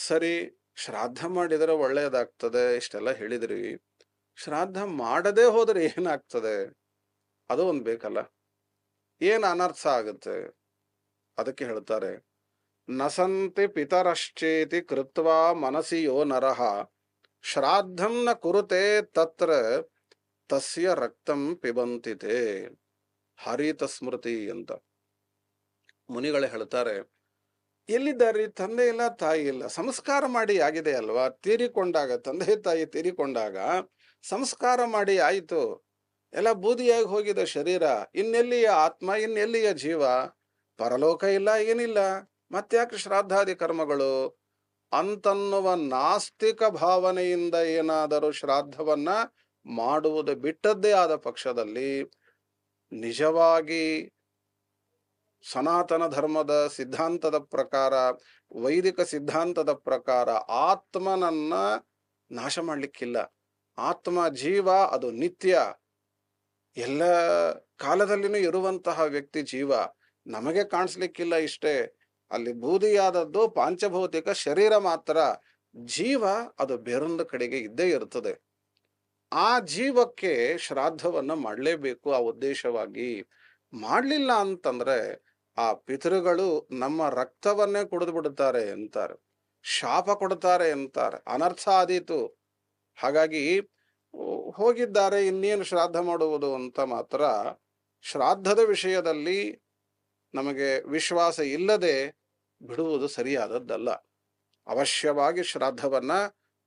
ಸರಿ, ಶ್ರಾದ್ದ ಮಾಡಿದರೆ ಒಳ್ಳೆಯದಾಗ್ತದೆ ಇಷ್ಟೆಲ್ಲ ಹೇಳಿದ್ರಿ. ಶ್ರಾದ್ದ ಮಾಡದೇ ಹೋದ್ರೆ ಏನಾಗ್ತದೆ? ಅದು ಒಂದು ಬೇಕಲ್ಲ. ಏನು ಅನರ್ಥ ಆಗುತ್ತೆ? ಅದಕ್ಕೆ ಹೇಳ್ತಾರೆ, ನಸಂತಿ ಪಿತರಶ್ಚೇತಿ ಕೃತ್ವಾ ಮನಸಿ ಯೋ ನರಃ ಶ್ರಾದ್ದಂ ನ ಕುರುತೆ ತತ್ರ ತಸ್ಯ ರಕ್ತಂ ಪಿಬಂತಿತೆ. ಹರಿತ ಸ್ಮೃತಿ ಅಂತ ಮುನಿಗಳೇ ಹೇಳ್ತಾರೆ. ಎಲ್ಲಿದ್ದಾರೆ ತಂದೆ ಇಲ್ಲ ತಾಯಿ ಇಲ್ಲ, ಸಂಸ್ಕಾರ ಮಾಡಿ ಆಗಿದೆ ಅಲ್ವಾ? ತೀರಿಕೊಂಡಾಗ, ತಂದೆ ತಾಯಿ ತೀರಿಕೊಂಡಾಗ ಸಂಸ್ಕಾರ ಮಾಡಿ ಆಯಿತು, ಎಲ್ಲ ಬೂದಿಯಾಗಿ ಹೋಗಿದೆ ಶರೀರ. ಇನ್ನೆಲ್ಲಿಯ ಆತ್ಮ, ಇನ್ನೆಲ್ಲಿಯ ಜೀವ? ಪರಲೋಕ ಇಲ್ಲ, ಏನಿಲ್ಲ. ಮತ್ತ್ಯಾಕೆ ಶ್ರಾದ್ದಾದಿ ಕರ್ಮಗಳು ಅಂತನ್ನುವ ನಾಸ್ತಿಕ ಭಾವನೆಯಿಂದ ಏನಾದರೂ ಶ್ರಾದ್ದವನ್ನ ಮಾಡುವುದು ಬಿಟ್ಟದ್ದೇ ಆದ ಪಕ್ಷದಲ್ಲಿ ನಿಜವಾಗಿ ಸನಾತನ ಧರ್ಮದ ಸಿದ್ಧಾಂತದ ಪ್ರಕಾರ, ವೈದಿಕ ಸಿದ್ಧಾಂತದ ಪ್ರಕಾರ ಆತ್ಮನನ್ನ ನಾಶ ಮಾಡಲಿಕ್ಕಿಲ್ಲ. ಆತ್ಮ ಜೀವ ಅದು ನಿತ್ಯ, ಎಲ್ಲ ಕಾಲದಲ್ಲಿನೂ ಇರುವಂತಹ ವ್ಯಕ್ತಿ ಜೀವ. ನಮಗೆ ಕಾಣಿಸ್ಲಿಕ್ಕಿಲ್ಲ ಇಷ್ಟೇ. ಅಲ್ಲಿ ಬೂದಿಯಾದದ್ದು ಪಾಂಚಭೌತಿಕ ಶರೀರ ಮಾತ್ರ. ಜೀವ ಅದು ಬೇರೊಂದು ಕಡೆಗೆ ಇದ್ದೇ ಇರ್ತದೆ. ಆ ಜೀವಕ್ಕೆ ಶ್ರಾದ್ದವನ್ನ ಮಾಡಲೇಬೇಕು. ಆ ಉದ್ದೇಶವಾಗಿ ಮಾಡಲಿಲ್ಲ ಅಂತಂದ್ರೆ ಆ ಪಿತೃಗಳು ನಮ್ಮ ರಕ್ತವನ್ನೇ ಕುಡಿದು ಬಿಡುತ್ತಾರೆ ಅಂತಾರೆ, ಶಾಪ ಕೊಡ್ತಾರೆ ಅಂತಾರೆ, ಅನರ್ಥ ಆದೀತು. ಹಾಗಾಗಿ ಹೋಗಿದ್ದಾರೆ, ಇನ್ನೇನು ಶ್ರಾದ್ದ ಮಾಡುವುದು ಅಂತ ಮಾತ್ರ ಶ್ರಾದ್ದದ ವಿಷಯದಲ್ಲಿ ನಮಗೆ ವಿಶ್ವಾಸ ಇಲ್ಲದೆ ಬಿಡುವುದು ಸರಿಯಾದದ್ದಲ್ಲ. ಅವಶ್ಯವಾಗಿ ಶ್ರಾದ್ದವನ್ನ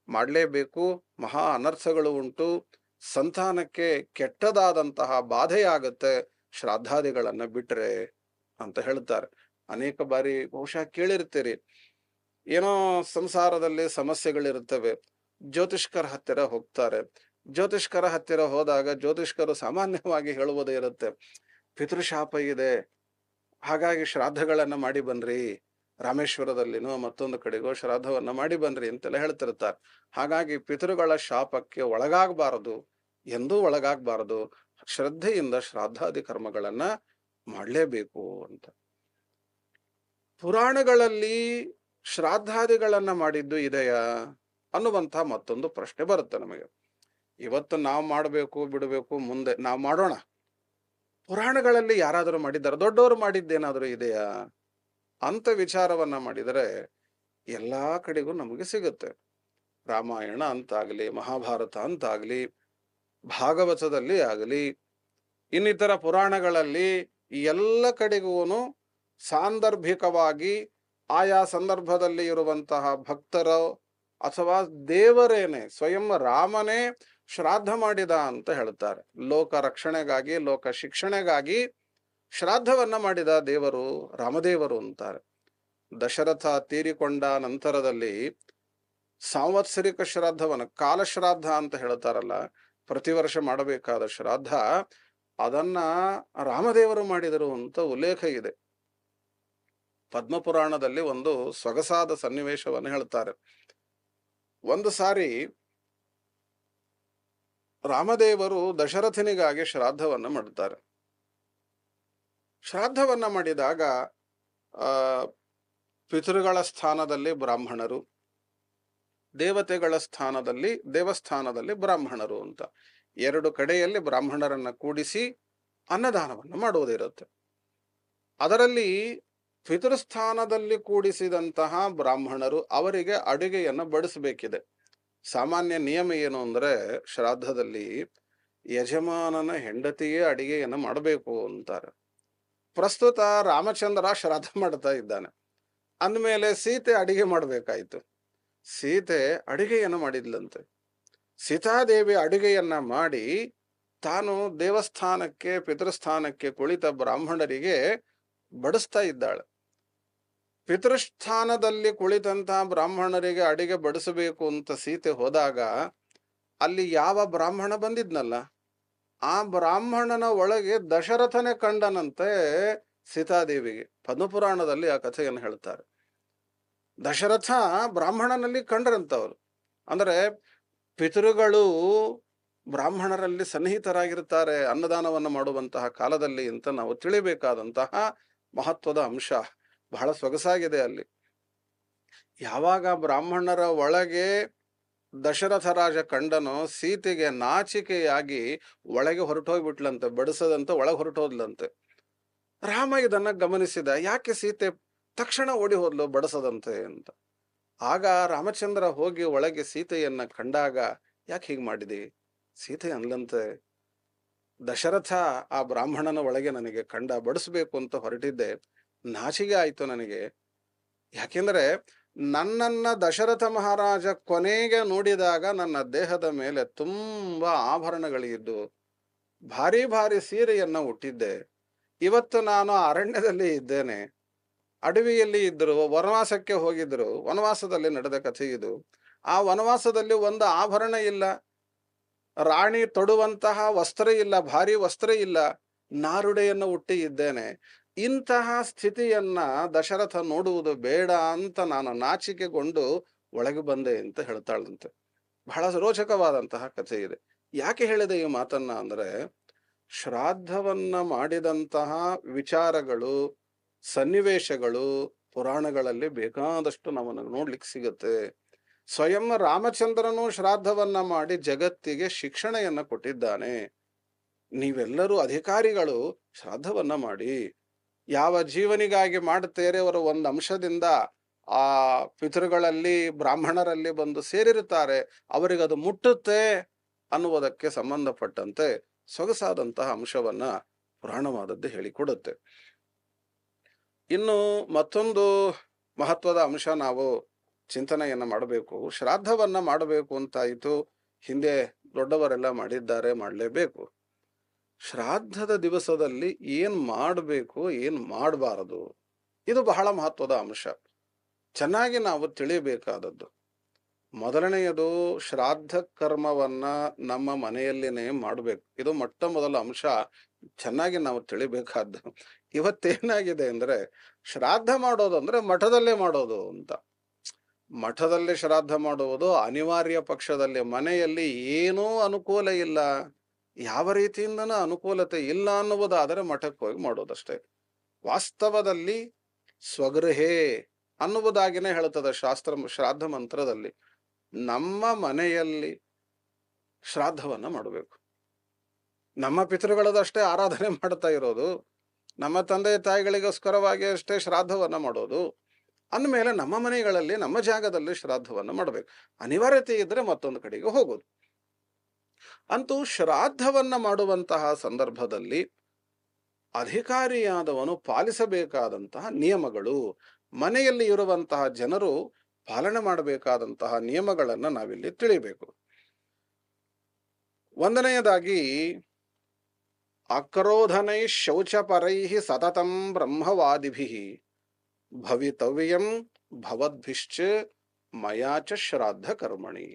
ಮಾಡಲೇಬೇಕು. ಮಹಾ ಅನರ್ಥಗಳು ಉಂಟು, ಸಂತಾನಕ್ಕೆ ಕೆಟ್ಟದಾದಂತಹ ಬಾಧೆಯಾಗುತ್ತೆ ಶ್ರಾದ್ದಾದಿಗಳನ್ನ ಬಿಟ್ರೆ ಅಂತ ಹೇಳ್ತಾರೆ. ಅನೇಕ ಬಾರಿ ಬಹುಶಃ ಕೇಳಿರ್ತೀರಿ, ಏನೋ ಸಂಸಾರದಲ್ಲಿ ಸಮಸ್ಯೆಗಳಿರುತ್ತವೆ, ಜ್ಯೋತಿಷ್ಕರ ಹತ್ತಿರ ಹೋಗ್ತಾರೆ. ಜ್ಯೋತಿಷ್ಕರ ಹತ್ತಿರ ಹೋದಾಗ ಜ್ಯೋತಿಷ್ಕರು ಸಾಮಾನ್ಯವಾಗಿ ಹೇಳುವುದೇ ಇರುತ್ತೆ, ಪಿತೃಶಾಪ ಇದೆ, ಹಾಗಾಗಿ ಶ್ರಾದ್ದಗಳನ್ನ ಮಾಡಿ ಬನ್ರಿ, ರಾಮೇಶ್ವರದಲ್ಲಿನೋ ಮತ್ತೊಂದು ಕಡೆಗೋ ಶ್ರಾದ್ದವನ್ನ ಮಾಡಿ ಬನ್ರಿ ಅಂತೆಲ್ಲ ಹೇಳ್ತಿರ್ತಾರೆ. ಹಾಗಾಗಿ ಪಿತೃಗಳ ಶಾಪಕ್ಕೆ ಒಳಗಾಗಬಾರದು, ಎಂದೂ ಒಳಗಾಗಬಾರದು. ಶ್ರದ್ಧೆಯಿಂದ ಶ್ರಾದ್ದಾದಿ ಕರ್ಮಗಳನ್ನ ಮಾಡಲೇಬೇಕು ಅಂತ. ಪುರಾಣಗಳಲ್ಲಿ ಶ್ರಾದ್ದಾದಿಗಳನ್ನ ಮಾಡಿದ್ದು ಇದೆಯಾ ಅನ್ನುವಂಥ ಮತ್ತೊಂದು ಪ್ರಶ್ನೆ ಬರುತ್ತೆ ನಮಗೆ. ಇವತ್ತು ನಾವು ಮಾಡಬೇಕು ಬಿಡಬೇಕು, ಮುಂದೆ ನಾವು ಮಾಡೋಣ. ಪುರಾಣಗಳಲ್ಲಿ ಯಾರಾದರೂ ಮಾಡಿದ್ದಾರೆ, ದೊಡ್ಡವರು ಮಾಡಿದ್ದೇನಾದರೂ ಇದೆಯಾ ಅಂತ ವಿಚಾರವನ್ನ ಮಾಡಿದರೆ ಎಲ್ಲಾ ಕಡೆಗೂ ನಮಗೆ ಸಿಗುತ್ತೆ. ರಾಮಾಯಣ ಅಂತಾಗಲಿ, ಮಹಾಭಾರತ ಅಂತಾಗಲಿ, ಭಾಗವತದಲ್ಲಿ ಆಗಲಿ, ಇನ್ನಿತರ ಪುರಾಣಗಳಲ್ಲಿ ಎಲ್ಲ ಕಡೆಗೂ ಸಾಂದರ್ಭಿಕವಾಗಿ ಆಯಾ ಸಂದರ್ಭದಲ್ಲಿ ಇರುವಂತಹ ಭಕ್ತರು ಅಥವಾ ದೇವರೇನೆ ಸ್ವಯಂ ರಾಮನೇ ಶ್ರಾದ್ದ ಮಾಡಿದ ಅಂತ ಹೇಳ್ತಾರೆ. ಲೋಕ ರಕ್ಷಣೆಗಾಗಿ, ಲೋಕ ಶಿಕ್ಷಣೆಗಾಗಿ ಶ್ರಾದ್ದವನ್ನ ಮಾಡಿದ ದೇವರು ರಾಮದೇವರು ಅಂತಾರೆ. ದಶರಥ ತೀರಿಕೊಂಡ ನಂತರದಲ್ಲಿ ಸಾಂವತ್ಸರಿಕ ಶ್ರಾದ್ದವನ್ನ, ಕಾಲಶ್ರಾದ್ದ ಅಂತ ಹೇಳ್ತಾರಲ್ಲ, ಪ್ರತಿ ವರ್ಷ ಮಾಡಬೇಕಾದ ಶ್ರಾದ್ದ, ಅದನ್ನ ರಾಮದೇವರು ಮಾಡಿದರು ಅಂತ ಉಲ್ಲೇಖ ಇದೆ. ಪದ್ಮಪುರಾಣದಲ್ಲಿ ಒಂದು ಸೊಗಸಾದ ಸನ್ನಿವೇಶವನ್ನು ಹೇಳ್ತಾರೆ. ಒಂದು ಸಾರಿ ರಾಮದೇವರು ದಶರಥನಿಗಾಗಿ ಶ್ರಾದ್ದವನ್ನ ಮಾಡುತ್ತಾರೆ. ಶ್ರಾದ್ದವನ್ನ ಮಾಡಿದಾಗ ಪಿತೃಗಳ ಸ್ಥಾನದಲ್ಲಿ ಬ್ರಾಹ್ಮಣರು, ದೇವತೆಗಳ ಸ್ಥಾನದಲ್ಲಿ, ದೇವಸ್ಥಾನದಲ್ಲಿ ಬ್ರಾಹ್ಮಣರು ಅಂತ ಎರಡು ಕಡೆಯಲ್ಲಿ ಬ್ರಾಹ್ಮಣರನ್ನ ಕೂಡಿಸಿ ಅನ್ನದಾನವನ್ನು ಮಾಡುವುದಿರುತ್ತೆ. ಅದರಲ್ಲಿ ಪಿತೃಸ್ಥಾನದಲ್ಲಿ ಕೂಡಿಸಿದಂತಹ ಬ್ರಾಹ್ಮಣರು ಅವರಿಗೆ ಅಡುಗೆಯನ್ನು ಬಡಿಸಬೇಕಿದೆ. ಸಾಮಾನ್ಯ ನಿಯಮ ಏನು ಅಂದ್ರೆ, ಶ್ರಾದ್ದದಲ್ಲಿ ಯಜಮಾನನ ಹೆಂಡತಿಯೇ ಅಡಿಗೆಯನ್ನು ಮಾಡಬೇಕು ಅಂತಾರೆ. ಪ್ರಸ್ತುತ ರಾಮಚಂದ್ರ ಶ್ರಾದ್ದ ಮಾಡ್ತಾ ಇದ್ದಾನೆ ಅಂದಮೇಲೆ ಸೀತೆ ಅಡಿಗೆ ಮಾಡಬೇಕಾಯ್ತು. ಸೀತೆ ಅಡಿಗೆಯನ್ನು ಮಾಡಿದ್ಲಂತೆ. ಸೀತಾದೇವಿ ಅಡುಗೆಯನ್ನ ಮಾಡಿ ತಾನು ದೇವಸ್ಥಾನಕ್ಕೆ, ಪಿತೃಸ್ಥಾನಕ್ಕೆ ಕುಳಿತ ಬ್ರಾಹ್ಮಣರಿಗೆ ಬಡಿಸ್ತಾ ಇದ್ದಾಳೆ. ಪಿತೃಸ್ಥಾನದಲ್ಲಿ ಕುಳಿತಂತಹ ಬ್ರಾಹ್ಮಣರಿಗೆ ಅಡಿಗೆ ಬಡಿಸಬೇಕು ಅಂತ ಸೀತೆ ಹೋದಾಗ ಅಲ್ಲಿ ಯಾವ ಬ್ರಾಹ್ಮಣ ಬಂದಿದ್ನಲ್ಲ, ಆ ಬ್ರಾಹ್ಮಣನ ಒಳಗೆ ದಶರಥನೇ ಕಂಡನಂತೆ ಸೀತಾದೇವಿಗೆ. ಪದ್ಮಪುರಾಣದಲ್ಲಿ ಆ ಕಥೆಯನ್ನು ಹೇಳ್ತಾರೆ. ದಶರಥ ಬ್ರಾಹ್ಮಣನಲ್ಲಿ ಕಂಡ್ರಂತವ್ರು. ಅಂದ್ರೆ ಪಿತೃಗಳು ಬ್ರಾಹ್ಮಣರಲ್ಲಿ ಸನ್ನಿಹಿತರಾಗಿರ್ತಾರೆ ಅನ್ನದಾನವನ್ನು ಮಾಡುವಂತಹ ಕಾಲದಲ್ಲಿ ಅಂತ ನಾವು ತಿಳಿಬೇಕಾದಂತಹ ಮಹತ್ವದ ಅಂಶ ಬಹಳ ಸೊಗಸಾಗಿದೆ ಅಲ್ಲಿ. ಯಾವಾಗ ಬ್ರಾಹ್ಮಣರ ಒಳಗೆ ದಶರಥ ರಾಜ ಕಂಡನೋ ಸೀತೆಗೆ ನಾಚಿಕೆಯಾಗಿ ಒಳಗೆ ಹೊರಟೋಗ್ಬಿಟ್ಲಂತೆ, ಬಡಿಸದಂತೆ ಒಳಗೆ ಹೊರಟೋದ್ಲಂತೆ. ರಾಮ ಇದನ್ನ ಗಮನಿಸಿದ, ಯಾಕೆ ಸೀತೆ ತಕ್ಷಣ ಓಡಿ ಹೋದ್ಲು ಬಡಿಸದಂತೆ ಅಂತ. ಆಗ ರಾಮಚಂದ್ರ ಹೋಗಿ ಒಳಗೆ ಸೀತೆಯನ್ನ ಕಂಡಾಗ, ಯಾಕೆ ಹೀಗೆ ಮಾಡಿದಿ? ಸೀತೆ ಅನ್ಲಂತೆ, ದಶರಥ ಆ ಬ್ರಾಹ್ಮಣನ ಒಳಗೆ ನನಗೆ ಕಂಡ, ಬಡಿಸ್ಬೇಕು ಅಂತ ಹೊರಟಿದ್ದೆ, ನಾಚಿಕೆ ಆಯ್ತು ನನಗೆ. ಯಾಕೆಂದ್ರೆ ನನ್ನನ್ನ ದಶರಥ ಮಹಾರಾಜ ಕೊನೆಗೆ ನೋಡಿದಾಗ ನನ್ನ ದೇಹದ ಮೇಲೆ ತುಂಬಾ ಆಭರಣಗಳಿದ್ದು, ಭಾರಿ ಭಾರಿ ಸೀರೆಯನ್ನ ಉಟ್ಟಿದ್ದೆ. ಇವತ್ತು ನಾನು ಅರಣ್ಯದಲ್ಲಿ ಇದ್ದೇನೆ, ಅಡವಿಯಲ್ಲಿ ಇದ್ರು, ವನವಾಸಕ್ಕೆ ಹೋಗಿದ್ರು, ವನವಾಸದಲ್ಲಿ ನಡೆದ ಕಥೆ ಇದು. ಆ ವನವಾಸದಲ್ಲಿ ಒಂದು ಆಭರಣ ಇಲ್ಲ, ರಾಣಿ ತೊಡುವಂತಹ ವಸ್ತ್ರ ಇಲ್ಲ, ಭಾರಿ ವಸ್ತ್ರ ಇಲ್ಲ, ನಾರುಡೆಯನ್ನು ಹುಟ್ಟಿ ಇದ್ದೇನೆ. ಇಂತಹ ಸ್ಥಿತಿಯನ್ನ ದಶರಥ ನೋಡುವುದು ಬೇಡ ಅಂತ ನಾನು ನಾಚಿಕೆಗೊಂಡು ಒಳಗೆ ಬಂದೆ ಅಂತ ಹೇಳ್ತಾಳಂತೆ. ಬಹಳ ರೋಚಕವಾದಂತಹ ಕಥೆ ಇದೆ. ಯಾಕೆ ಹೇಳಿದೆ ಈ ಮಾತನ್ನ ಅಂದ್ರೆ, ಶ್ರಾದ್ದವನ್ನ ಮಾಡಿದಂತಹ ವಿಚಾರಗಳು, ಸನ್ನಿವೇಶಗಳು ಪುರಾಣಗಳಲ್ಲಿ ಬೇಕಾದಷ್ಟು ನಮ್ಮನ್ನು ನೋಡ್ಲಿಕ್ಕೆ ಸಿಗುತ್ತೆ. ಸ್ವಯಂ ರಾಮಚಂದ್ರನು ಶ್ರಾದ್ದವನ್ನ ಮಾಡಿ ಜಗತ್ತಿಗೆ ಶಿಕ್ಷಣೆಯನ್ನ ಕೊಟ್ಟಿದ್ದಾನೆ. ನೀವೆಲ್ಲರೂ ಅಧಿಕಾರಿಗಳು ಶ್ರಾದ್ದವನ್ನ ಮಾಡಿ. ಯಾವ ಜೀವನಿಗಾಗಿ ಮಾಡುತ್ತೇರೆ ಅವರು ಒಂದು ಅಂಶದಿಂದ ಆ ಪಿತೃಗಳಲ್ಲಿ ಬ್ರಾಹ್ಮಣರಲ್ಲಿ ಬಂದು ಸೇರಿರುತ್ತಾರೆ, ಅವರಿಗದು ಮುಟ್ಟುತ್ತೆ ಅನ್ನುವುದಕ್ಕೆ ಸಂಬಂಧಪಟ್ಟಂತೆ ಸೊಗಸಾದಂತಹ ಅಂಶವನ್ನ ಪುರಾಣವಾದದ್ದು ಹೇಳಿಕೊಡುತ್ತೆ. ಇನ್ನು ಮತ್ತೊಂದು ಮಹತ್ವದ ಅಂಶ ನಾವು ಚಿಂತನೆಯನ್ನ ಮಾಡಬೇಕು. ಶ್ರಾದ್ದವನ್ನ ಮಾಡಬೇಕು ಅಂತಾಯಿತು, ಹಿಂದೆ ದೊಡ್ಡವರೆಲ್ಲ ಮಾಡಿದ್ದಾರೆ, ಮಾಡಲೇಬೇಕು. ಶ್ರಾದ್ದದ ದಿವಸದಲ್ಲಿ ಏನ್ ಮಾಡಬೇಕು, ಏನ್ ಮಾಡಬಾರದು, ಇದು ಬಹಳ ಮಹತ್ವದ ಅಂಶ, ಚೆನ್ನಾಗಿ ನಾವು ತಿಳಿಯಬೇಕಾದದ್ದು. ಮೊದಲನೆಯದು, ಶ್ರಾದ್ದ ಕರ್ಮವನ್ನ ನಮ್ಮ ಮನೆಯಲ್ಲಿನೇ ಮಾಡಬೇಕು. ಇದು ಮೊಟ್ಟ ಮೊದಲ ಅಂಶ, ಚೆನ್ನಾಗಿ ನಾವು ತಿಳಿಬೇಕಾದ್ದು. ಇವತ್ತೇನಾಗಿದೆ ಅಂದ್ರೆ, ಶ್ರಾದ್ದ ಮಾಡೋದಂದ್ರೆ ಮಠದಲ್ಲೇ ಮಾಡೋದು ಅಂತ. ಮಠದಲ್ಲಿ ಶ್ರಾದ್ದ ಮಾಡುವುದು ಅನಿವಾರ್ಯ ಪಕ್ಷದಲ್ಲಿ, ಮನೆಯಲ್ಲಿ ಏನೂ ಅನುಕೂಲ ಇಲ್ಲ, ಯಾವ ರೀತಿಯಿಂದನೂ ಅನುಕೂಲತೆ ಇಲ್ಲ ಅನ್ನುವುದಾದರೆ ಮಠಕ್ಕೆ ಹೋಗಿ ಮಾಡೋದಷ್ಟೇ. ವಾಸ್ತವದಲ್ಲಿ ಸ್ವಗೃಹೇ ಅನ್ನುವುದಾಗಿನೇ ಹೇಳ್ತದೆ ಶ್ರಾದ್ದ ಮಂತ್ರದಲ್ಲಿ. ನಮ್ಮ ಮನೆಯಲ್ಲಿ ಶ್ರಾದ್ದವನ್ನ ಮಾಡಬೇಕು. ನಮ್ಮ ಪಿತೃಗಳದಷ್ಟೇ ಆರಾಧನೆ ಮಾಡ್ತಾ ಇರೋದು, ನಮ್ಮ ತಂದೆ ತಾಯಿಗಳಿಗೋಸ್ಕರವಾಗಿ ಅಷ್ಟೇ ಶ್ರಾದ್ದವನ್ನ ಮಾಡೋದು ಅಂದಮೇಲೆ ನಮ್ಮ ಮನೆಗಳಲ್ಲಿ ನಮ್ಮ ಜಾಗದಲ್ಲಿ ಶ್ರಾದ್ದವನ್ನ ಮಾಡಬೇಕು. ಅನಿವಾರ್ಯತೆ ಇದ್ರೆ ಮತ್ತೊಂದು ಕಡೆಗೆ ಹೋಗೋದು. ಅಂತೂ ಶ್ರಾದ್ದವನ್ನ ಮಾಡುವಂತಹ ಸಂದರ್ಭದಲ್ಲಿ ಅಧಿಕಾರಿಯಾದವನು ಪಾಲಿಸಬೇಕಾದಂತಹ ನಿಯಮಗಳು, ಮನೆಯಲ್ಲಿ ಇರುವಂತಹ ಜನರು ಪಾಲನೆ ಮಾಡಬೇಕಾದಂತಹ ನಿಯಮಗಳನ್ನ ನಾವಿಲ್ಲಿ ತಿಳಿಬೇಕು. ಒಂದನೆಯದಾಗಿ, ಅಕ್ರೋಧನೈ ಶೌಚಪರೈ ಸತತಂ ಬ್ರಹ್ಮವಾದಿಭಿ ಭವಿತವ್ಯಂ ಭವದ್ಭಿಶ್ಚ ಮಯಾಚ ಶ್ರಾದ್ದ ಕರ್ಮಣಿ.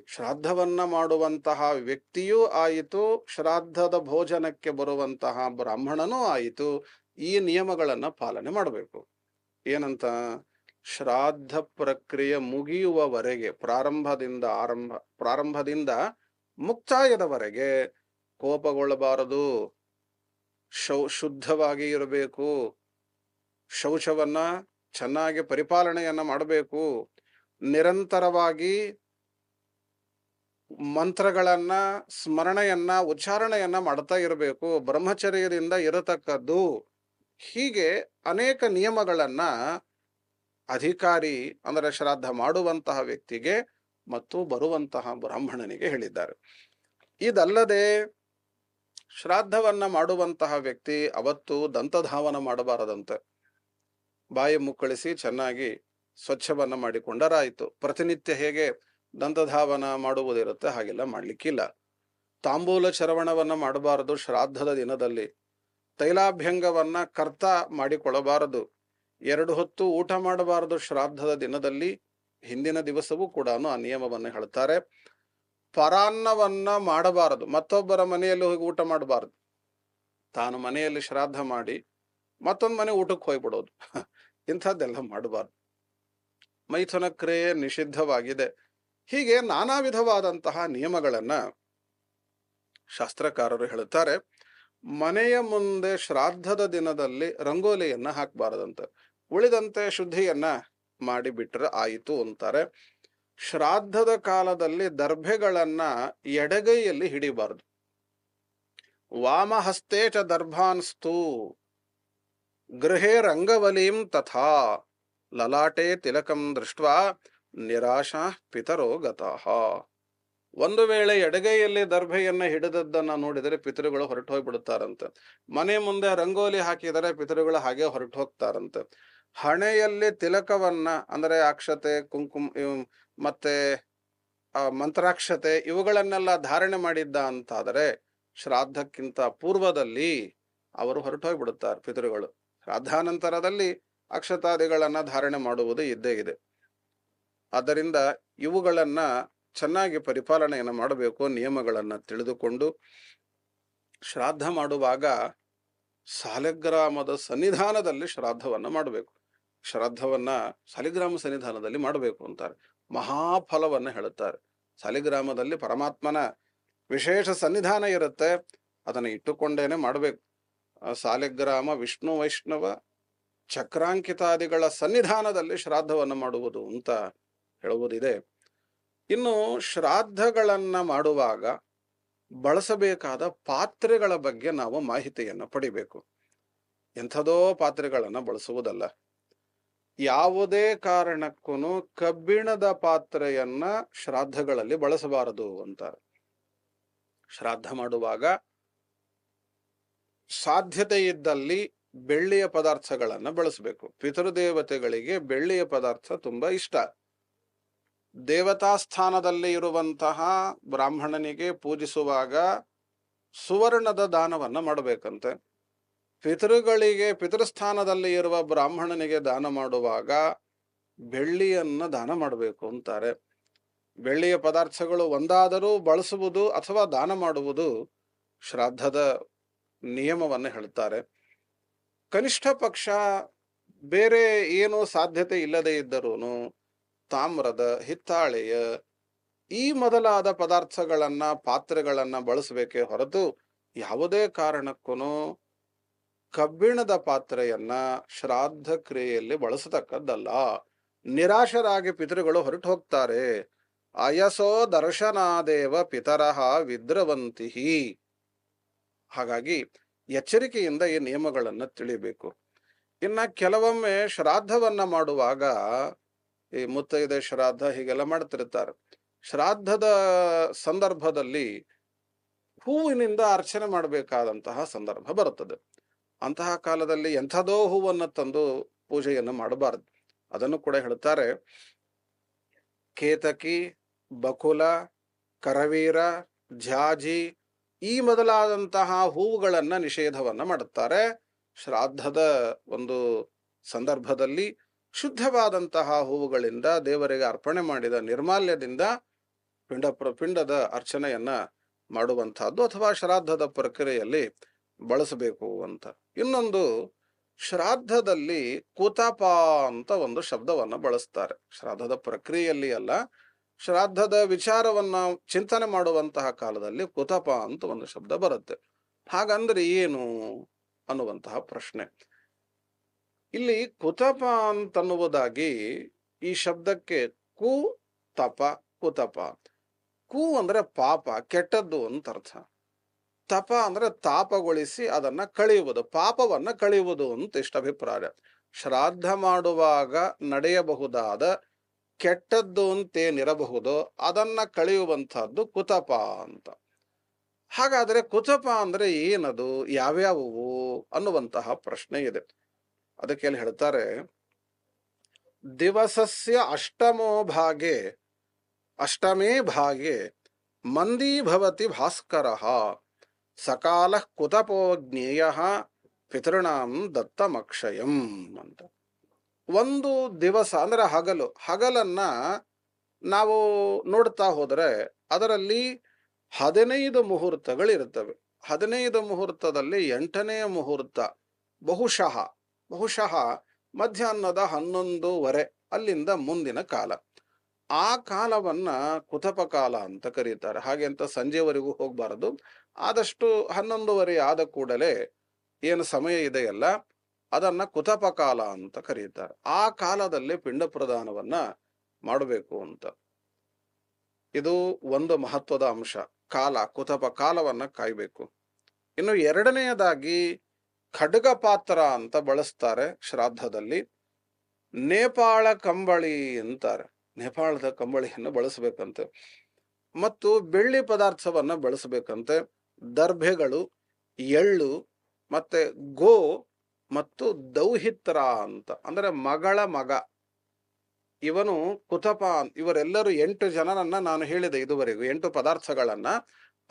ಶ್ರಾದ್ದವನ್ನ ಮಾಡುವಂತಹ ವ್ಯಕ್ತಿಯೂ ಆಯಿತು, ಶ್ರಾದ್ದದ ಭೋಜನಕ್ಕೆ ಬರುವಂತಹ ಬ್ರಾಹ್ಮಣನೂ ಆಯಿತು, ಈ ನಿಯಮಗಳನ್ನ ಪಾಲನೆ ಮಾಡಬೇಕು. ಏನಂತ? ಶ್ರಾದ್ದ ಪ್ರಕ್ರಿಯೆ ಮುಗಿಯುವವರೆಗೆ, ಪ್ರಾರಂಭದಿಂದ ಮುಕ್ತಾಯದವರೆಗೆ ಕೋಪಗೊಳ್ಳಬಾರದು, ಶುದ್ಧವಾಗಿ ಇರಬೇಕು, ಶೌಚವನ್ನ ಚೆನ್ನಾಗಿ ಪರಿಪಾಲನೆಯನ್ನ ಮಾಡಬೇಕು, ನಿರಂತರವಾಗಿ ಮಂತ್ರಗಳನ್ನ ಸ್ಮರಣೆಯನ್ನ ಉಚ್ಚಾರಣೆಯನ್ನ ಮಾಡ್ತಾ ಇರಬೇಕು, ಬ್ರಹ್ಮಚರ್ಯದಿಂದ ಇರತಕ್ಕದ್ದು. ಹೀಗೆ ಅನೇಕ ನಿಯಮಗಳನ್ನ ಅಧಿಕಾರಿ ಅಂದರೆ ಶ್ರಾದ್ದ ಮಾಡುವಂತಹ ವ್ಯಕ್ತಿಗೆ ಮತ್ತು ಬರುವಂತಹ ಬ್ರಾಹ್ಮಣನಿಗೆ ಹೇಳಿದ್ದಾರೆ. ಇದಲ್ಲದೆ ಶ್ರಾದ್ದವನ್ನ ಮಾಡುವಂತಹ ವ್ಯಕ್ತಿ ಅವತ್ತು ದಂತಧಾವನ ಮಾಡಬಾರದಂತೆ. ಬಾಯಿ ಮುಕ್ಕಳಿಸಿ ಚೆನ್ನಾಗಿ ಸ್ವಚ್ಛವನ್ನ ಮಾಡಿಕೊಂಡರಾಯಿತು. ಪ್ರತಿನಿತ್ಯ ಹೇಗೆ ದಂತಧಾವನ ಮಾಡುವುದಿರುತ್ತೆ ಹಾಗೆಲ್ಲ ಮಾಡ್ಲಿಕ್ಕಿಲ್ಲ. ತಾಂಬೂಲ ಚರವಣವನ್ನ ಮಾಡಬಾರದು ಶ್ರಾದ್ದದ ದಿನದಲ್ಲಿ. ತೈಲಾಭ್ಯಂಗವನ್ನ ಕರ್ತ ಮಾಡಿಕೊಳ್ಳಬಾರದು. 2 ಹೊತ್ತು ಊಟ ಮಾಡಬಾರದು ಶ್ರಾದ್ದದ ದಿನದಲ್ಲಿ. ಹಿಂದಿನ ದಿವಸವೂ ಕೂಡ ಆ ನಿಯಮವನ್ನು ಹೇಳ್ತಾರೆ. ಪರಾನ್ನವನ್ನ ಮಾಡಬಾರದು, ಮತ್ತೊಬ್ಬರ ಮನೆಯಲ್ಲಿ ಹೋಗಿ ಊಟ ಮಾಡಬಾರದು. ತಾನು ಮನೆಯಲ್ಲಿ ಶ್ರಾದ್ದ ಮಾಡಿ ಮತ್ತೊಂದು ಮನೆ ಊಟಕ್ಕೆ ಹೋಗ್ಬಿಡೋದು, ಇಂಥದ್ದೆಲ್ಲ ಮಾಡಬಾರ್ದು. ಮೈಥುನ ಕ್ರಿಯೆ ನಿಷಿದ್ಧವಾಗಿದೆ. ಹೀಗೆ ನಾನಾ ವಿಧವಾದಂತಹ ನಿಯಮಗಳನ್ನ ಶಾಸ್ತ್ರಕಾರರು ಹೇಳುತ್ತಾರೆ. ಮನೆಯ ಮುಂದೆ ಶ್ರಾದ್ದದ ದಿನದಲ್ಲಿ ರಂಗೋಲಿಯನ್ನ ಹಾಕಬಾರದಂತೆ. ಉಳಿದಂತೆ ಶುದ್ಧಿಯನ್ನ ಮಾಡಿಬಿಟ್ರೆ ಆಯಿತು ಅಂತಾರೆ. ಶ್ರಾದ್ದದ ಕಾಲದಲ್ಲಿ ದರ್ಭೆಗಳನ್ನ ಎಡಗೈಯಲ್ಲಿ ಹಿಡಿಬಾರದು. ವಾಮಹಸ್ತೆ ಚ ದರ್ಭಾನ್ಸ್ತು ಗೃಹೇ ರಂಗವಲೀಂ ತಥಾ ಲಲಾಟೆ ತಿಲಕಂ ದೃಷ್ಟ್ವಾ ನಿರಾಶಾ ಪಿತರೋ ಗತಃ. ಒಂದು ವೇಳೆ ಎಡಗೈಯಲ್ಲಿ ದರ್ಭೆಯನ್ನ ಹಿಡಿದದ್ದನ್ನ ನೋಡಿದರೆ ಪಿತೃಗಳು ಹೊರಟು ಹೋಗ್ಬಿಡುತ್ತಾರಂತೆ. ಮನೆ ಮುಂದೆ ರಂಗೋಲಿ ಹಾಕಿದರೆ ಪಿತೃಗಳು ಹಾಗೆ ಹೊರಟು ಹೋಗ್ತಾರಂತೆ. ಹಣೆಯಲ್ಲಿ ತಿಲಕವನ್ನ ಅಂದರೆ ಅಕ್ಷತೆ, ಮತ್ತೆ ಮಂತ್ರಾಕ್ಷತೆ ಇವುಗಳನ್ನೆಲ್ಲ ಧಾರಣೆ ಮಾಡಿದ್ದ ಅಂತಾದರೆ ಶ್ರಾದ್ದಕ್ಕಿಂತ ಪೂರ್ವದಲ್ಲಿ ಅವರು ಹೊರಟು ಹೋಗ್ಬಿಡುತ್ತಾರೆ ಪಿತೃಗಳು. ಶ್ರಾದ್ದಾನಂತರದಲ್ಲಿ ಅಕ್ಷತಾದಿಗಳನ್ನ ಧಾರಣೆ ಮಾಡುವುದು ಇದ್ದೇ ಇದೆ. ಆದ್ದರಿಂದ ಇವುಗಳನ್ನ ಚೆನ್ನಾಗಿ ಪರಿಪಾಲನೆಯನ್ನು ಮಾಡಬೇಕು. ನಿಯಮಗಳನ್ನು ತಿಳಿದುಕೊಂಡು ಶ್ರಾದ್ದ ಮಾಡುವಾಗ ಸಾಲಿಗ್ರಾಮದ ಸನ್ನಿಧಾನದಲ್ಲಿ ಶ್ರಾದ್ದವನ್ನ ಮಾಡಬೇಕು. ಶ್ರಾದ್ದವನ್ನ ಸಾಲಿಗ್ರಾಮ ಸನ್ನಿಧಾನದಲ್ಲಿ ಮಾಡಬೇಕು ಅಂತಾರೆ. ಮಹಾಫಲವನ್ನು ಹೇಳುತ್ತಾರೆ. ಸಾಲಿಗ್ರಾಮದಲ್ಲಿ ಪರಮಾತ್ಮನ ವಿಶೇಷ ಸನ್ನಿಧಾನ ಇರುತ್ತೆ, ಅದನ್ನು ಇಟ್ಟುಕೊಂಡೇನೆ ಮಾಡಬೇಕು. ಸಾಲಿಗ್ರಾಮ ವಿಷ್ಣು ವೈಷ್ಣವ ಚಕ್ರಾಂಕಿತಾದಿಗಳ ಸನ್ನಿಧಾನದಲ್ಲಿ ಶ್ರಾದ್ದವನ್ನು ಮಾಡುವುದು ಅಂತ ಹೇಳುವುದಿದೆ. ಇನ್ನು ಶ್ರಾದ್ದಗಳನ್ನ ಮಾಡುವಾಗ ಬಳಸಬೇಕಾದ ಪಾತ್ರೆಗಳ ಬಗ್ಗೆ ನಾವು ಮಾಹಿತಿಯನ್ನು ಪಡಿಬೇಕು. ಎಂಥದೋ ಪಾತ್ರೆಗಳನ್ನ ಬಳಸುವುದಲ್ಲ. ಯಾವುದೇ ಕಾರಣಕ್ಕೂ ಕಬ್ಬಿಣದ ಪಾತ್ರೆಯನ್ನ ಶ್ರಾದ್ದಗಳಲ್ಲಿ ಬಳಸಬಾರದು ಅಂತಾರೆ. ಶ್ರಾದ್ದ ಮಾಡುವಾಗ ಸಾಧ್ಯತೆ ಇದ್ದಲ್ಲಿ ಬೆಳ್ಳಿಯ ಪದಾರ್ಥಗಳನ್ನ ಬಳಸಬೇಕು. ಪಿತೃದೇವತೆಗಳಿಗೆ ಬೆಳ್ಳಿಯ ಪದಾರ್ಥ ತುಂಬಾ ಇಷ್ಟ. ದೇವತಾ ಸ್ಥಾನದಲ್ಲಿ ಇರುವಂತಹ ಬ್ರಾಹ್ಮಣನಿಗೆ ಪೂಜಿಸುವಾಗ ಸುವರ್ಣದ ದಾನವನ್ನ ಮಾಡಬೇಕಂತೆ. ಪಿತೃಗಳಿಗೆ ಪಿತೃಸ್ಥಾನದಲ್ಲಿ ಇರುವ ಬ್ರಾಹ್ಮಣನಿಗೆ ದಾನ ಮಾಡುವಾಗ ಬೆಳ್ಳಿಯನ್ನ ದಾನ ಮಾಡಬೇಕು ಅಂತಾರೆ. ಬೆಳ್ಳಿಯ ಪದಾರ್ಥಗಳು ಒಂದಾದರೂ ಬಳಸುವುದು ಅಥವಾ ದಾನ ಮಾಡುವುದು ಶ್ರಾದ್ದದ ನಿಯಮವನ್ನು ಹೇಳ್ತಾರೆ. ಕನಿಷ್ಠ ಪಕ್ಷ ಬೇರೆ ಏನೂ ಸಾಧ್ಯತೆ ಇಲ್ಲದೆ ಇದ್ದರೂ ತಾಮ್ರದ, ಹಿತ್ತಾಳೆಯ ಈ ಮೊದಲಾದ ಪದಾರ್ಥಗಳನ್ನ ಪಾತ್ರೆಗಳನ್ನ ಬಳಸಬೇಕೇ ಹೊರತು ಯಾವುದೇ ಕಾರಣಕ್ಕೂ ಕಬ್ಬಿಣದ ಪಾತ್ರೆಯನ್ನ ಶ್ರಾದ್ದ ಕ್ರಿಯೆಯಲ್ಲಿ ಬಳಸತಕ್ಕದ್ದಲ್ಲ. ನಿರಾಶರಾಗಿ ಪಿತೃಗಳು ಹೊರಟು ಹೋಗ್ತಾರೆ. ಅಯಸೋ ದರ್ಶನಾದೇವ ಪಿತರಹ ವಿದ್ರವಂತಿ. ಹಾಗಾಗಿ ಎಚ್ಚರಿಕೆಯಿಂದ ಈ ನಿಯಮಗಳನ್ನ ತಿಳಿಬೇಕು. ಇನ್ನ ಕೆಲವೊಮ್ಮೆ ಶ್ರಾದ್ದವನ್ನ ಮಾಡುವಾಗ ಈ ಮುತ್ತೈದೆ ಶ್ರಾದ್ದ ಹೀಗೆಲ್ಲ ಮಾಡ್ತಿರ್ತಾರೆ. ಶ್ರಾದ್ದದ ಸಂದರ್ಭದಲ್ಲಿ ಹೂವಿನಿಂದ ಅರ್ಚನೆ ಮಾಡಬೇಕಾದಂತಹ ಸಂದರ್ಭ ಬರುತ್ತದೆ. ಅಂತಹ ಕಾಲದಲ್ಲಿ ಎಂಥದೋ ಹೂವನ್ನು ತಂದು ಪೂಜೆಯನ್ನು ಮಾಡಬಾರದು. ಅದನ್ನು ಕೂಡ ಹೇಳ್ತಾರೆ. ಕೇತಕಿ, ಬಕುಲ, ಕರವೀರ, ಜಾಜಿ ಈ ಮೊದಲಾದಂತಹ ಹೂವುಗಳನ್ನ ನಿಷೇಧವನ್ನ ಮಾಡುತ್ತಾರೆ. ಶ್ರಾದ್ದದ ಒಂದು ಸಂದರ್ಭದಲ್ಲಿ ಶುದ್ಧವಾದಂತಹ ಹೂವುಗಳಿಂದ ದೇವರಿಗೆ ಅರ್ಪಣೆ ಮಾಡಿದ ನಿರ್ಮಾಲ್ಯದಿಂದ ಪಿಂಡದ ಅರ್ಚನೆಯನ್ನ ಮಾಡುವಂತಹದ್ದು ಅಥವಾ ಶ್ರಾದ್ದದ ಪ್ರಕ್ರಿಯೆಯಲ್ಲಿ ಬಳಸಬೇಕು ಅಂತ. ಇನ್ನೊಂದು, ಶ್ರಾದ್ದದಲ್ಲಿ ಕುತಪ ಅಂತ ಒಂದು ಶಬ್ದವನ್ನ ಬಳಸ್ತಾರೆ. ಶ್ರಾದ್ದದ ಪ್ರಕ್ರಿಯೆಯಲ್ಲಿ ಅಲ್ಲ, ಶ್ರಾದ್ದದ ವಿಚಾರವನ್ನ ಚಿಂತನೆ ಮಾಡುವಂತಹ ಕಾಲದಲ್ಲಿ ಕುತಪ ಅಂತ ಒಂದು ಶಬ್ದ ಬರುತ್ತೆ. ಹಾಗಂದ್ರೆ ಏನು ಅನ್ನುವಂತಹ ಪ್ರಶ್ನೆ. ಇಲ್ಲಿ ಕುತಪ ಅಂತನ್ನುವುದಾಗಿ ಈ ಶಬ್ದಕ್ಕೆ ಕು ತಪ ಕುತಪ. ಕು ಅಂದ್ರೆ ಪಾಪ, ಕೆಟ್ಟದ್ದು ಅಂತ ಅರ್ಥ. ತಪ ಅಂದ್ರೆ ತಾಪಗೊಳಿಸಿ ಅದನ್ನ ಕಳೆಯುವುದು, ಪಾಪವನ್ನ ಕಳೆಯುವುದು ಅಂತ ಇಷ್ಟ ಅಭಿಪ್ರಾಯ. ಶ್ರಾದ್ದ ಮಾಡುವಾಗ ನಡೆಯಬಹುದಾದ ಕೆಟ್ಟದ್ದು ಅಂತೇನಿರಬಹುದು ಅದನ್ನ ಕಳೆಯುವಂತಹದ್ದು ಕುತಪ ಅಂತ. ಹಾಗಾದ್ರೆ ಕುತಪ ಅಂದ್ರೆ ಏನದು, ಯಾವ್ಯಾವುವು ಅನ್ನುವಂತಹ ಪ್ರಶ್ನೆ ಇದೆ. ಅದಕ್ಕೆ ಅಲ್ಲಿ ಹೇಳ್ತಾರೆ, ದಿವಸಸ್ಯ ಅಷ್ಟಮೇ ಭಾಗೆ ಮಂದೀ ಭವತಿ ಭಾಸ್ಕರಃ ಸಕಾಲ ಕುತಪೋ ಜ್ಞೇಯ ಪಿತೃಣಾಂ ದತ್ತಮಕ್ಷಯಂ ಅಂತ. ಒಂದು ದಿವಸ ಅಂದ್ರೆ ಹಗಲನ್ನ ನಾವು ನೋಡ್ತಾ ಹೋದರೆ ಅದರಲ್ಲಿ 15 ಮುಹೂರ್ತಗಳಿರುತ್ತವೆ. 15 ಮುಹೂರ್ತದಲ್ಲಿ 8ನೇ ಮುಹೂರ್ತ ಬಹುಶಃ ಮಧ್ಯಾಹ್ನದ 11:30 ಅಲ್ಲಿಂದ ಮುಂದಿನ ಕಾಲ. ಆ ಕಾಲವನ್ನ ಕುತಪ ಕಾಲ ಅಂತ ಕರೀತಾರೆ. ಹಾಗೆ ಅಂತ ಸಂಜೆವರೆಗೂ ಹೋಗ್ಬಾರದು. ಆದಷ್ಟು 11:30 ಆದ ಕೂಡಲೇ ಏನು ಸಮಯ ಇದೆಯಲ್ಲ ಅದನ್ನ ಕುತಪ ಕಾಲ ಅಂತ ಕರೀತಾರೆ. ಆ ಕಾಲದಲ್ಲಿ ಪಿಂಡ ಪ್ರದಾನವನ್ನ ಮಾಡಬೇಕು ಅಂತ. ಇದು ಒಂದು ಮಹತ್ವದ ಅಂಶ. ಕಾಲ, ಕುತಪ ಕಾಲವನ್ನ ಕಾಯ್ಬೇಕು. ಇನ್ನು ಎರಡನೆಯದಾಗಿ ಖಡ್ಗ ಪಾತ್ರ ಅಂತ ಬಳಸ್ತಾರೆ ಶ್ರಾದ್ದದಲ್ಲಿ. ನೇಪಾಳ ಕಂಬಳಿ ಅಂತಾರೆ. ನೇಪಾಳದ ಕಂಬಳಿಯನ್ನು ಬಳಸಬೇಕಂತೆ. ಮತ್ತು ಬೆಳ್ಳಿ ಪದಾರ್ಥವನ್ನ ಬಳಸಬೇಕಂತೆ. ದರ್ಭೆಗಳು, ಎಳ್ಳು, ಮತ್ತೆ ಗೋ ಮತ್ತು ದೌಹಿತ್ರ ಅಂತ ಅಂದ್ರೆ ಮಗಳ ಮಗ, ಇವನು ಕುತಪ. ಇವರೆಲ್ಲರೂ 8 ಜನರನ್ನ ನಾನು ಹೇಳಿದೆ ಇದುವರೆಗೂ, 8 ಪದಾರ್ಥಗಳನ್ನ.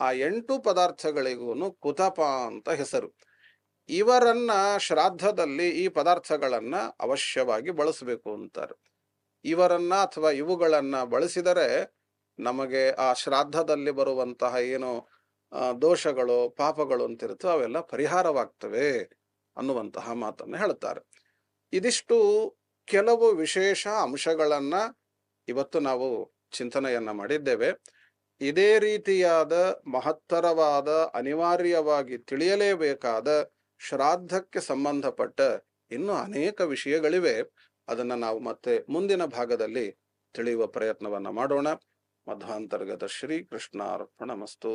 ಆ 8 ಪದಾರ್ಥಗಳಿಗೂ ಕುತಪ ಅಂತ ಹೆಸರು. ಇವರನ್ನ ಶ್ರಾದ್ದದಲ್ಲಿ ಈ ಪದಾರ್ಥಗಳನ್ನ ಅವಶ್ಯವಾಗಿ ಬಳಸಬೇಕು ಅಂತಾರೆ. ಇವರನ್ನ ಅಥವಾ ಇವುಗಳನ್ನ ಬಳಸಿದರೆ ನಮಗೆ ಆ ಶ್ರಾದ್ದದಲ್ಲಿ ಬರುವಂತಹ ಏನು ದೋಷಗಳು, ಪಾಪಗಳು ಅಂತಿರುತ್ತೋ ಅವೆಲ್ಲ ಪರಿಹಾರವಾಗ್ತವೆ ಅನ್ನುವಂತಹ ಮಾತನ್ನು ಹೇಳ್ತಾರೆ. ಇದಿಷ್ಟು ಕೆಲವು ವಿಶೇಷ ಅಂಶಗಳನ್ನ ಇವತ್ತು ನಾವು ಚಿಂತನೆಯನ್ನ ಮಾಡಿದ್ದೇವೆ. ಇದೇ ರೀತಿಯಾದ ಮಹತ್ತರವಾದ, ಅನಿವಾರ್ಯವಾಗಿ ತಿಳಿಯಲೇಬೇಕಾದ ಶ್ರಾದ್ದಕ್ಕೆ ಸಂಬಂಧಪಟ್ಟ ಇನ್ನೂ ಅನೇಕ ವಿಷಯಗಳಿವೆ. ಅದನ್ನ ನಾವು ಮತ್ತೆ ಮುಂದಿನ ಭಾಗದಲ್ಲಿ ತಿಳಿಯುವ ಪ್ರಯತ್ನವನ್ನ ಮಾಡೋಣ. ಮಧ್ವಾಂತರ್ಗತ ಶ್ರೀ ಕೃಷ್ಣಾರ್ಪಣಮಸ್ತು.